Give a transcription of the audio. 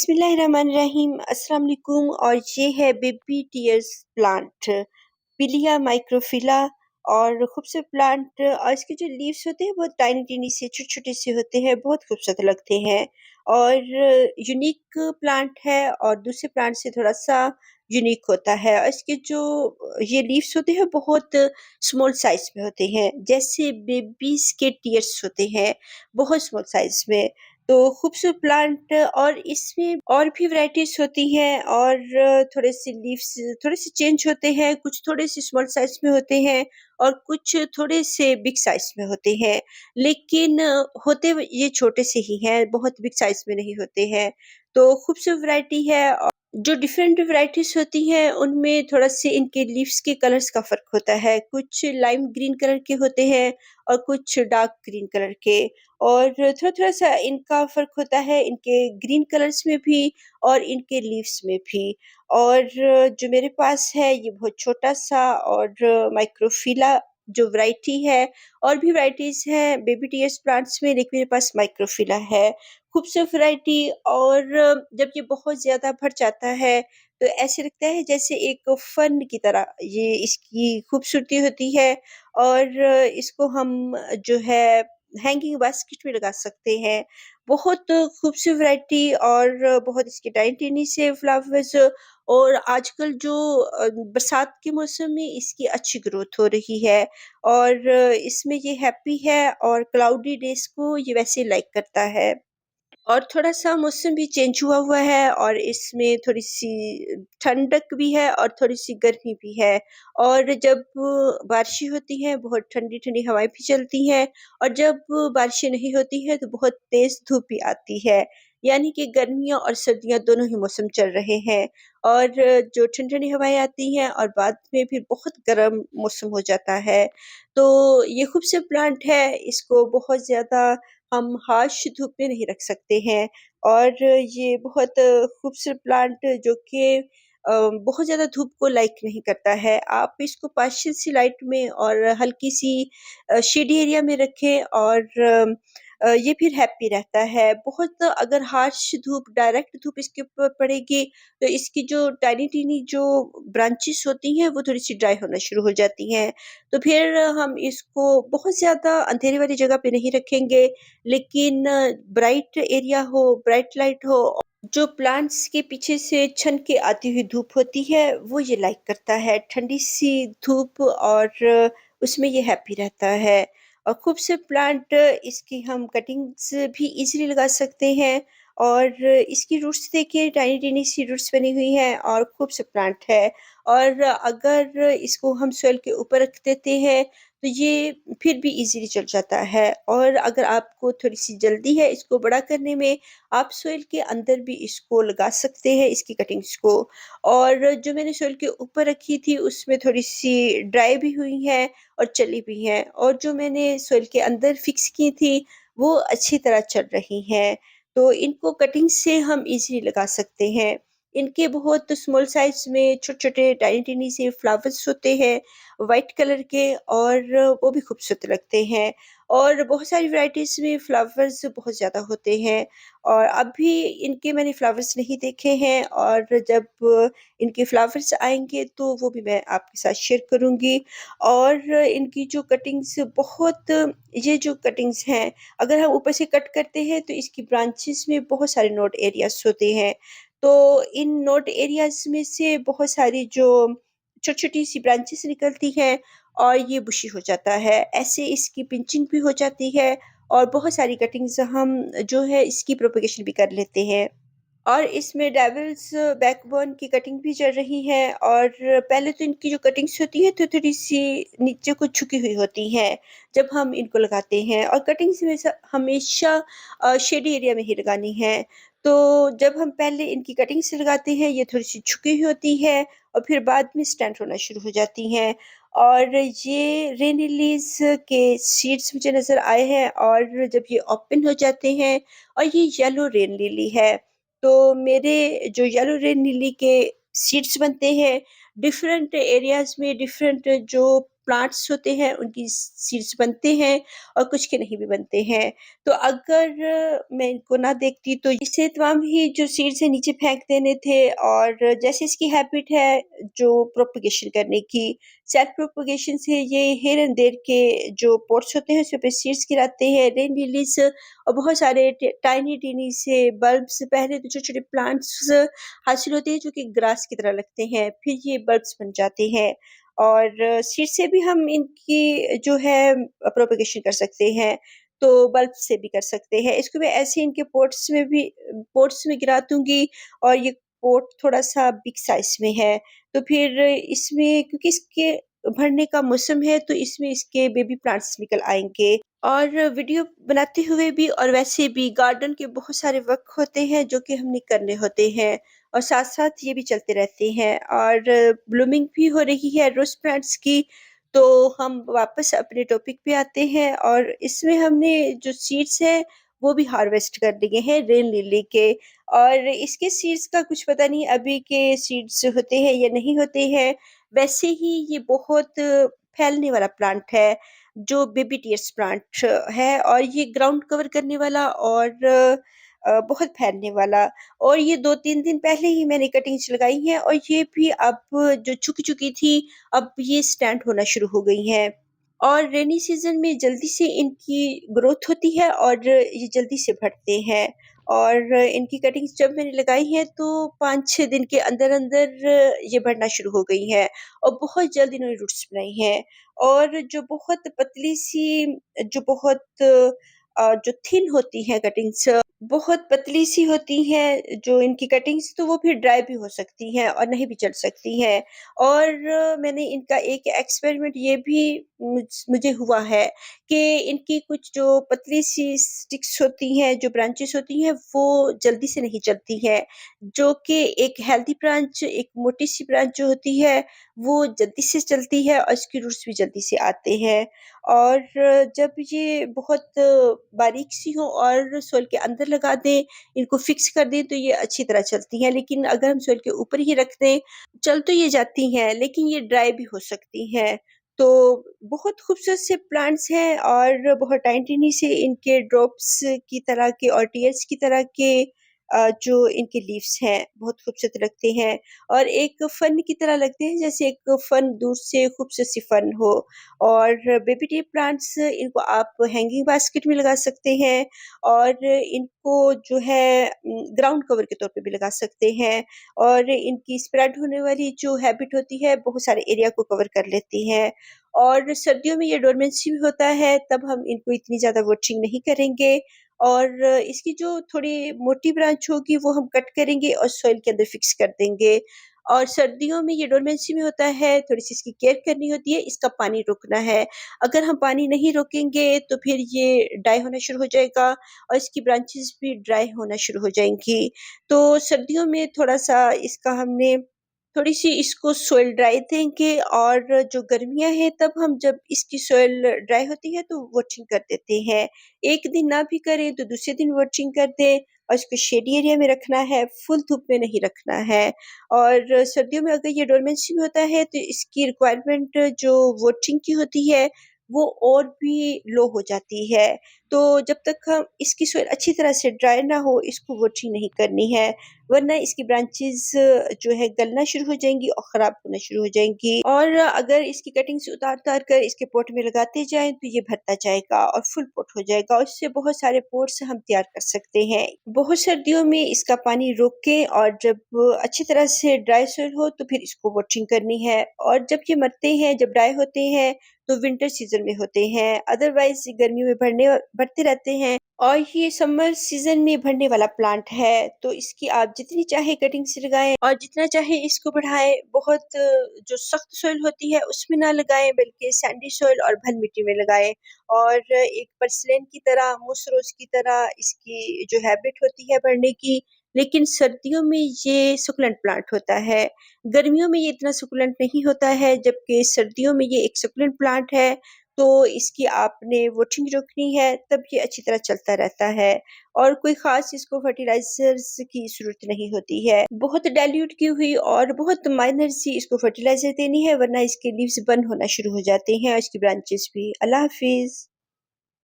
बिस्मिल्लाहिर्रहमानिर्रहीम अस्सलाम वालेकुम। और ये है बेबी टीयर्स प्लांट, पिलिया माइक्रोफिला। और खूबसूरत प्लांट, और इसके जो लीव्स होते हैं बहुत टाइनी टाइनी से छोटे छोटे से होते हैं, बहुत खूबसूरत लगते हैं। और यूनिक प्लांट है और दूसरे प्लांट से थोड़ा सा यूनिक होता है। और इसके जो ये लीव्स होते हैं बहुत स्मॉल साइज में होते हैं, जैसे बेबीज के टीयर्स होते हैं, बहुत स्मॉल साइज में। तो खूबसूरत प्लांट, और इसमें और भी वैरायटीज होती हैं। और थोड़े से लीव्स थोड़े से चेंज होते हैं, कुछ थोड़े से स्मॉल साइज में होते हैं और कुछ थोड़े से बिग साइज में होते हैं। लेकिन होते ये छोटे से ही हैं, बहुत बिग साइज में नहीं होते हैं। तो खूबसूरत वैरायटी है। और जो डिफरेंट वैरायटीज होती हैं उनमें थोड़ा से इनके लीव्स के कलर्स का फर्क होता है। कुछ लाइम ग्रीन कलर के होते हैं और कुछ डार्क ग्रीन कलर के। और थोड़ा-थोड़ा-सा इनका फ़र्क होता है इनके ग्रीन कलर्स में भी और इनके लीव्स में भी। और जो मेरे पास है ये बहुत छोटा-सा और माइक्रोफिला जो वैरायटी है। और भी वैराइटीज़ हैं बेबी टीयर्स प्लांट्स में, लेकिन मेरे पास माइक्रोफिला है। खूबसूरत वैरायटी। और जब ये बहुत ज़्यादा भर जाता है तो ऐसे लगता है जैसे एक फन की तरह ये इसकी खूबसूरती होती है। और इसको हम जो है हैंगिंग बास्केट में लगा सकते हैं। बहुत खूबसूरत वैरायटी और बहुत इसके टाइनी-टाइनी से फ्लावर्स। और आजकल जो बरसात के मौसम में इसकी अच्छी ग्रोथ हो रही है। और इसमें ये हैप्पी है और क्लाउडी डेज़ को ये वैसे लाइक करता है। और थोड़ा-सा मौसम भी चेंज हुआ हुआ है और इसमें थोड़ी-सी ठंडक भी है और थोड़ी-सी गर्मी भी है। और जब बारिशें होती हैं, बहुत ठंडी-ठंडी हवाएँ भी चलती हैं। और जब बारिशें नहीं होती हैं, तो बहुत तेज़ धूप भी आती है। यानी कि गर्मियाँ और सर्दियाँ दोनों ही मौसम चल रहे हैं। और जो ठंडी-ठंडी हवाएँ आती हैं और बाद में फिर बहुत गर्म मौसम हो जाता है। तो ये खूबसूरत प्लांट है, इसको बहुत ज़्यादा हम हार्श धूप में नहीं रख सकते हैं। और ये बहुत खूबसूरत प्लांट जो कि बहुत ज़्यादा धूप को लाइक नहीं करता है। आप इसको पार्शियल सी लाइट में और हल्की-सी शेडी एरिया में रखें और ये फिर हैप्पी रहता है। बहुत अगर हार्श धूप, डायरेक्ट धूप इसके ऊपर पड़ेगी, तो इसकी जो टाइनी-टाइनी जो ब्रांचेस होती हैं, वो थोड़ी-सी ड्राई होना शुरू हो जाती हैं। तो फिर हम इसको बहुत ज़्यादा अंधेरे वाली जगह पे नहीं रखेंगे, लेकिन ब्राइट एरिया हो, ब्राइट लाइट हो। जो प्लांट्स के पीछे से छन के आती हुई धूप होती है, वो ये लाइक करता है, ठंडी-सी धूप। और उसमें ये हैप्पी रहता है। और खूबसूरत प्लांट, इसकी हम कटिंग्स भी ईज़िली लगा सकते हैं। और इसकी रूट्स देखिए, टाइनी-टाइनी सी रूट्स बनी हुई हैं और खूबसूरत प्लांट है। और अगर इसको हम सॉइल के ऊपर रख देते हैं, तो ये फिर भी इज़िली चल जाता है। और अगर आपको थोड़ी-सी जल्दी है इसको बड़ा करने में, आप सॉइल के अंदर भी इसको लगा सकते हैं, इसकी कटिंग्स को। और जो मैंने सॉइल के ऊपर रखी थी उसमें थोड़ी-सी ड्राई भी हुई हैं और चली भी हैं। और जो मैंने सॉइल के अंदर फिक्स की थी, वो अच्छी तरह चल रही हैं। तो इनको कटिंग से हम ईज़िली लगा सकते हैं। इनके बहुत स्मॉल साइज़ में छोटे-छोटे टाइनी-टाइनी से फ्लावर्स होते हैं, व्हाइट कलर के, और वो भी खूबसूरत लगते हैं। और बहुत सारी वैराइटीज़ में फ्लावर्स बहुत ज़्यादा होते हैं। और अभी इनके मैंने फ्लावर्स नहीं देखे हैं, और जब इनके फ्लावर्स आएँगे तो वो भी मैं आपके साथ शेयर करूँगी। और इनकी जो कटिंग्स बहुत, ये जो कटिंग्स हैं, अगर हम ऊपर से कट करते हैं तो इसकी ब्रांचेज़ में बहुत सारे नोड एरियाज़ होते हैं। तो इन नोड एरियाज़ में से बहुत सारी जो छोटी-छोटी सी ब्रांचेज़ निकलती हैं और ये बुशी हो जाता है। ऐसे इसकी पिंचिंग भी हो जाती है और बहुत सारी कटिंग्स हम जो है इसकी प्रोपेगेशन भी कर लेते हैं। और इसमें डेविल्स बैकबोन की कटिंग भी चल रही है। और पहले तो इनकी जो कटिंग्स होती है तो थोड़ी-सी नीचे को झुकी हुई होती हैं, जब हम इनको लगाते हैं। और कटिंग्स हमेशा शेडी एरिया में ही लगानी है। तो जब हम पहले इनकी कटिंग्स लगाते हैं, ये थोड़ी-सी झुकी हुई होती है और फिर बाद में स्टैंड होना शुरू हो जाती हैं। और ये रेन लिलीज़ के सीड्स मुझे नज़र आए हैं, और जब ये ओपन हो जाते हैं, और ये येलो रेन लिली है। तो मेरे जो येलो रेड लिली के सीड्स बनते हैं, डिफरेंट एरियाज़ में डिफरेंट जो प्लांट्स होते हैं उनकी सीड्स बनते हैं और कुछ के नहीं भी बनते हैं। तो अगर मैं इनको ना देखती तो इसे तमाम ही जो सीड्स हैं नीचे फेंक देने थे और जैसे इसकी हैबिट है जो प्रोपगेशन करने की, सेल्फ प्रोपगेशन से ये हियर एंड देयर के जो पॉट्स होते हैं उसमें पे सीड्स गिराते हैं, रेन लिलीज़ और बहुत सारे टाइनी टिनी से बल्ब्स पहले तो छोटे-छोटे प्लांट्स हासिल होते हैं जो कि ग्रास की तरह लगते हैं, फिर ये बल्ब्स बन जाते हैं और सीड से भी हम इनकी जो है प्रोपगेशन कर सकते हैं, तो बल्ब से भी कर सकते हैं। इसको मैं ऐसे ही इनके पॉट्स में गिरा दूँगी और ये पॉट थोड़ा-सा बिग साइज़ में है, तो फिर इसमें क्योंकि इसके भरने का मौसम है तो इसमें इसके बेबी प्लांट्स निकल आएँगे। और वीडियो बनाते हुए भी और वैसे भी गार्डन के बहुत सारे वर्क होते हैं जो कि हमने करने होते हैं और साथ-साथ ये भी चलते रहते हैं और ब्लूमिंग भी हो रही है रोज़ प्लांट्स की, तो हम वापस अपने टॉपिक पे आते हैं और इसमें हमने जो सीड्स हैं वो भी हार्वेस्ट कर लिए हैं रेन लिली के और इसके सीड्स का कुछ पता नहीं अभी के सीड्स होते हैं या नहीं होते हैं। वैसे ही ये बहुत फैलने वाला प्लांट है जो बेबी टियर्स प्लांट है और ये ग्राउंड कवर करने वाला और बहुत फैलने वाला और ये 2-3 दिन पहले ही मैंने कटिंग्स लगाई हैं और ये भी अब जो झुक-झुकी थी, अब ये स्टैंड होना शुरू हो गई हैं। और रेनी सीज़न में जल्दी से इनकी ग्रोथ होती है और ये जल्दी से बढ़ते हैं और इनकी कटिंग्स जब मैंने लगाई हैं तो 5-6 दिन के अंदर-अंदर ये बढ़ना शुरू हो गई हैं और बहुत जल्द इन्होंने रूट्स बनाई हैं। और जो बहुत पतली-सी जो बहुत जो थिन होती हैं कटिंग्स, बहुत पतली-सी होती हैं जो इनकी कटिंग्स तो वो फिर ड्राई भी हो सकती हैं और नहीं भी चल सकती हैं। और मैंने इनका एक एक्सपेरिमेंट ये भी मुझे हुआ है कि इनकी कुछ जो पतली-सी स्टिक्स होती हैं, जो ब्रांचेस होती हैं, वो जल्दी से नहीं चलती हैं, जो कि एक हेल्दी ब्रांच, एक मोटी-सी ब्रांच जो होती है, वो जल्दी से चलती है और इसके रूट्स भी जल्दी से आते हैं। और जब ये बहुत बारीक-सी हो और सॉइल के अंदर लगा दें, इनको फिक्स कर दें, तो ये अच्छी तरह चलती हैं। लेकिन अगर हम सॉइल के ऊपर ही रख दें, चल तो ये जाती हैं, लेकिन ये ड्राई भी हो सकती हैं। तो बहुत खूबसूरत से प्लांट्स हैं और बहुत टाइनी-टाइनी से इनके ड्रॉप्स की तरह के और टीयर्स की तरह के जो इनके लीव्स हैं, बहुत खूबसूरत लगते हैं और एक फन की तरह लगते हैं, जैसे एक फन दूर से खूबसूरत सी फन हो। और बेबी टी प्लांट्स इनको आप हैंगिंग बास्केट में लगा सकते हैं और इनको जो है ग्राउंड कवर के तौर पे भी लगा सकते हैं और इनकी स्प्रेड होने वाली जो हैबिट होती है, बहुत सारे एरिया को कवर कर लेती हैं। और सर्दियों में ये डोरमेंसी भी होता है, तब हम इनको इतनी ज़्यादा वाटरिंग नहीं करेंगे और इसकी जो थोड़ी मोटी ब्रांच होगी, वो हम कट करेंगे और सॉइल के अंदर फिक्स कर देंगे। और सर्दियों में ये डोरमेंसी में होता है, थोड़ी-सी इसकी केयर करनी होती है, इसका पानी रोकना है। अगर हम पानी नहीं रोकेंगे, तो फिर ये ड्राई होना शुरू हो जाएगा और इसकी ब्रांचेज़ भी ड्राई होना शुरू हो जाएँगी। तो सर्दियों में थोड़ा-सा इसका हमने थोड़ी-सी इसको सॉइल ड्राई देंगे और जो गर्मियाँ हैं तब हम जब इसकी सॉइल ड्राई होती है तो वाटरिंग कर देते हैं। एक दिन ना भी करें तो दूसरे दिन वाटरिंग कर दें और इसको शेडी एरिया में रखना है, फुल धूप में नहीं रखना है। और सर्दियों में अगर ये डोरमेंसी में होता है तो इसकी रिक्वायरमेंट जो वाटरिंग की होती है, वो और भी लो हो जाती है। तो जब तक हम इसकी सॉइल अच्छी तरह से ड्राई ना हो, इसको वाटरिंग नहीं करनी है, वरना इसकी ब्रांचेज़ जो है गलना शुरू हो जाएँगी और ख़राब होना शुरू हो जाएँगी। और अगर इसकी कटिंग्स उतार-उतार कर इसके पॉट में लगाते जाएँ तो ये भरता जाएगा और फुल पॉट हो जाएगा और इससे बहुत सारे पॉट्स हम तैयार कर सकते हैं। बहुत सर्दियों में इसका पानी रोक के और जब अच्छी तरह से ड्राई सॉइल हो तो फिर इसको वाटरिंग करनी है और जब ये मरते हैं, जब ड्राई होते हैं तो विंटर सीज़न में होते हैं, अदरवाइज़ गर्मियों में बढ़ते रहते हैं और ये समर सीज़न में बढ़ने वाला प्लांट है, तो इसकी आप जितनी चाहे कटिंग्स लगाएँ और जितना चाहे इसको बढ़ाएँ, बहुत जो सख्त सॉइल होती है उसमें ना लगाएँ बल्कि सैंडी सॉइल और भल मिट्टी में लगाएँ और एक पर्सिलेन की तरह, मूस रोज़ की तरह इसकी जो हैबिट होती है बढ़ने की, लेकिन सर्दियों में ये सक्युलेंट प्लांट होता है। गर्मियों में ये इतना सक्युलेंट नहीं होता है, जबकि सर्दियों में ये एक सक्युलेंट प्लांट है, तो इसकी आपने वोटिंग रोकनी है, तब ये अच्छी तरह चलता रहता है और कोई ख़ास इसको फर्टिलाइज़र्स की ज़रूरत नहीं होती है। बहुत डाइल्यूट की हुई और बहुत माइनर सी इसको फर्टिलाइज़र देनी है, वरना इसके लीव्स बंद होना शुरू हो जाते हैं और इसकी ब्रांचेज़ भी। अल्लाह हाफ़िज़।